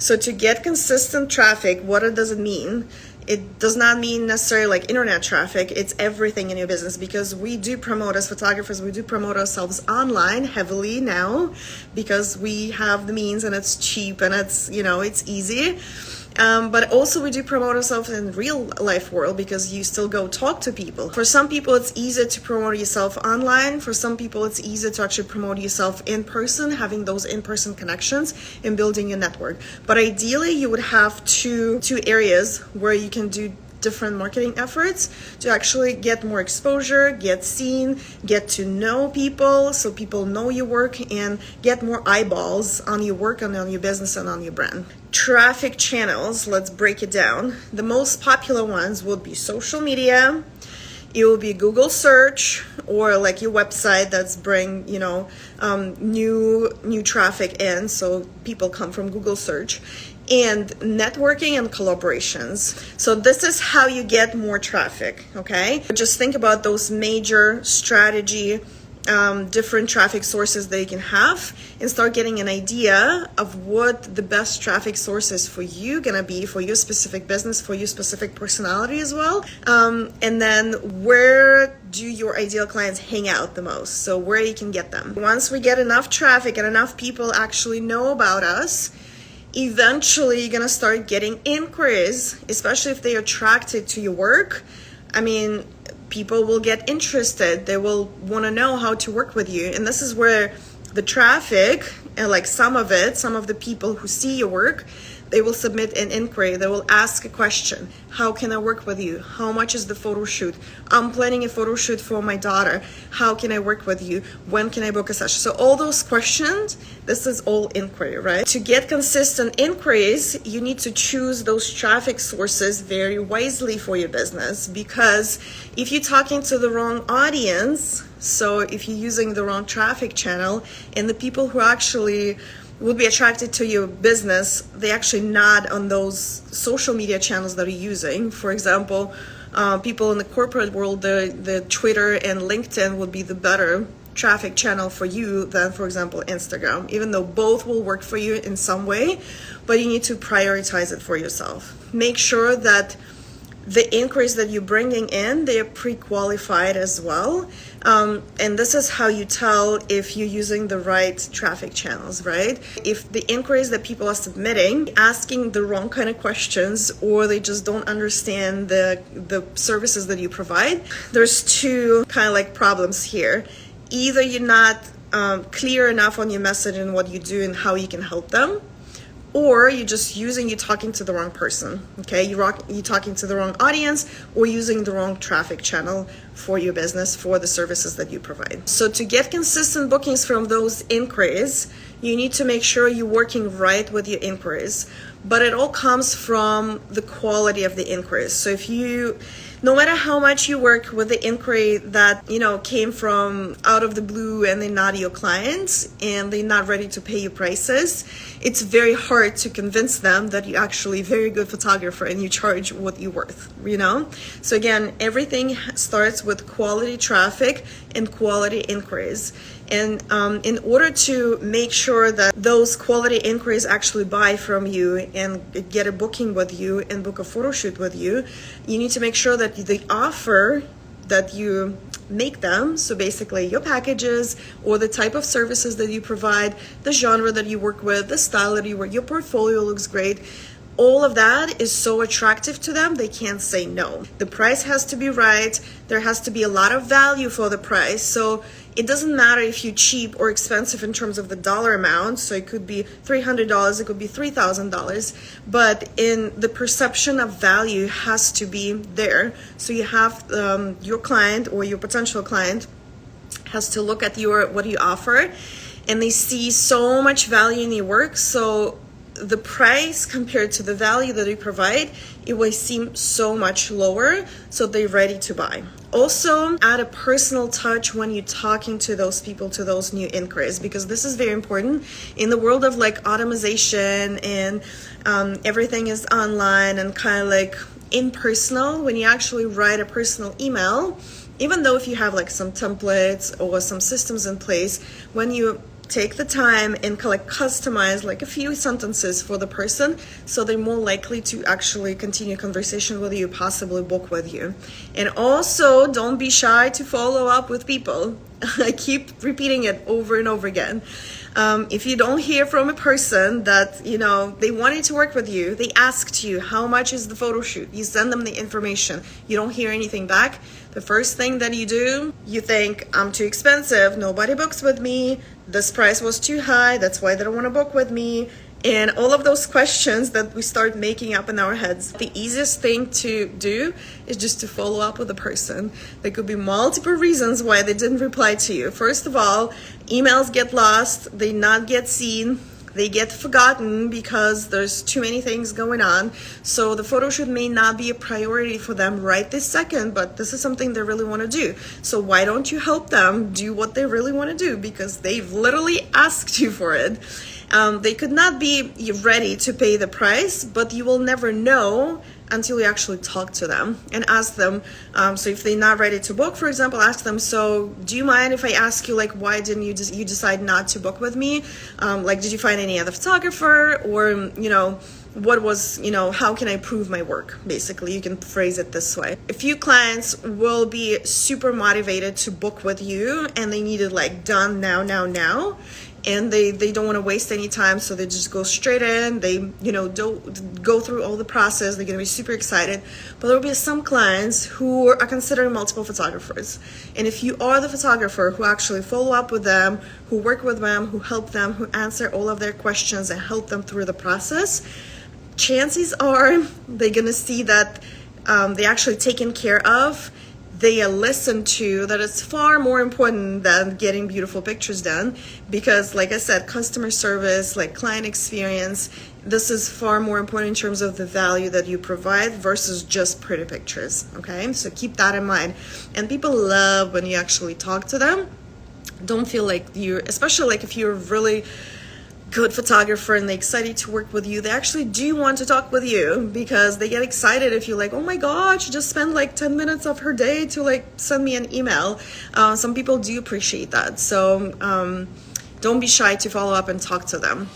So to get consistent traffic, what does it mean? It does not mean necessarily like internet traffic. It's everything in your business, because we do promote, as photographers, we do promote ourselves online heavily now because we have the means and it's cheap and it's, it's easy. But also we do promote ourselves in real life world, because you still go talk to people. For some people, it's easier to promote yourself online. For some people, it's easier to actually promote yourself in person, having those in-person connections and building a network. But ideally, you would have two areas where you can do different marketing efforts to actually get more exposure, get seen, get to know people, so people know your work, and get more eyeballs on your work and on your business and on your brand. Traffic channels, let's break it down. The most popular ones would be social media. It will be Google search, or like your website that's bring new traffic in, so people come from Google search. And networking and collaborations. So this is how you get more traffic, okay? Just think about those major strategy, different traffic sources that you can have, and start getting an idea of what the best traffic source is for you gonna be, for your specific business, for your specific personality as well. And then where do your ideal clients hang out the most? So where you can get them. Once we get enough traffic and enough people actually know about us, eventually you're gonna start getting inquiries, especially if they're attracted to your work. I mean, people will get interested. They will want to know how to work with you. And this is where the traffic, and like some of the people who see your work, they will submit an inquiry. They will ask a question. How can I work with you? How much is the photo shoot? I'm planning a photo shoot for my daughter. How can I work with you? When can I book a session? So all those questions, this is all inquiry, right? To get consistent inquiries, you need to choose those traffic sources very wisely for your business, because if you're talking to the wrong audience, so if you're using the wrong traffic channel, and the people who actually would be attracted to your business, they actually not on those social media channels that you're using. For example, people in the corporate world, the Twitter and LinkedIn would be the better traffic channel for you than, for example, Instagram, even though both will work for you in some way, but you need to prioritize it for yourself. Make sure that the inquiries that you're bringing in, they're pre-qualified as well. And this is how you tell if you're using the right traffic channels, right? If the inquiries that people are submitting, asking the wrong kind of questions, or they just don't understand the services that you provide, there's two kind of like problems here. Either you're not clear enough on your message and what you do and how you can help them, or you're talking to the wrong person, okay? You're talking to the wrong audience, or using the wrong traffic channel for your business, for the services that you provide. So to get consistent bookings from those inquiries, you need to make sure you're working right with your inquiries. But it all comes from the quality of the inquiries. So no matter how much you work with the inquiry that, came from out of the blue and they're not your clients and they're not ready to pay you prices, it's very hard to convince them that you're actually a very good photographer and you charge what you're worth, So again, everything starts with quality traffic and quality inquiries. And in order to make sure that those quality inquiries actually buy from you and get a booking with you and book a photo shoot with you, you need to make sure that the offer that you make them, so basically your packages or the type of services that you provide, the genre that you work with, the style that you work, your portfolio looks great, all of that is so attractive to them, they can't say no. The price has to be right. There has to be a lot of value for the price. So it doesn't matter if you're cheap or expensive in terms of the dollar amount. So it could be $300, it could be $3,000, but in the perception of value has to be there. So you have your client or your potential client has to look at what you offer, and they see so much value in your work. So the price compared to the value that we provide, it will seem so much lower, so they're ready to buy. Also, add a personal touch when you're talking to those people, to those new inquiries, because this is very important in the world of like automation and everything is online and kind of like impersonal. When you actually write a personal email, even though if you have like some templates or some systems in place, when you take the time and customize like a few sentences for the person, so they're more likely to actually continue conversation with you, possibly book with you. And also, don't be shy to follow up with people. I keep repeating it over and over again. If you don't hear from a person that, you know, they wanted to work with you, they asked you, how much is the photo shoot? You send them the information, you don't hear anything back. The first thing that you do, you think, I'm too expensive, nobody books with me, this price was too high, that's why they don't want to book with me. And all of those questions that we start making up in our heads. The easiest thing to do is just to follow up with the person. There could be multiple reasons why they didn't reply to you. First of all, emails get lost, they not get seen, they get forgotten because there's too many things going on. So the photo shoot may not be a priority for them right this second, but this is something they really want to do. So why don't you help them do what they really want to do? Because they've literally asked you for it. They could not be ready to pay the price, but you will never know until you actually talk to them and ask them. So if they're not ready to book, for example, ask them, so do you mind if I ask you, like, why didn't you you decide not to book with me? Like, did you find any other photographer? Or, you know, what was, you know, how can I prove my work? Basically, you can phrase it this way. A few clients will be super motivated to book with you and they need it like done now. And they don't want to waste any time, so they just go straight in. They, you know, don't go through all the process. They're going to be super excited. But there will be some clients who are considering multiple photographers. And if you are the photographer who actually follow up with them, who work with them, who help them, who answer all of their questions and help them through the process, chances are they're going to see that they're actually taken care of. They are listened to, that it's far more important than getting beautiful pictures done, because like I said, customer service, like client experience, this is far more important in terms of the value that you provide versus just pretty pictures. Okay, so keep that in mind. And people love when you actually talk to them. Don't feel like especially like if you're really good photographer and they're excited to work with you, they actually do want to talk with you because they get excited if you're like, oh my god, she just spent like 10 minutes of her day to like send me an email. Some people do appreciate that. So don't be shy to follow up and talk to them.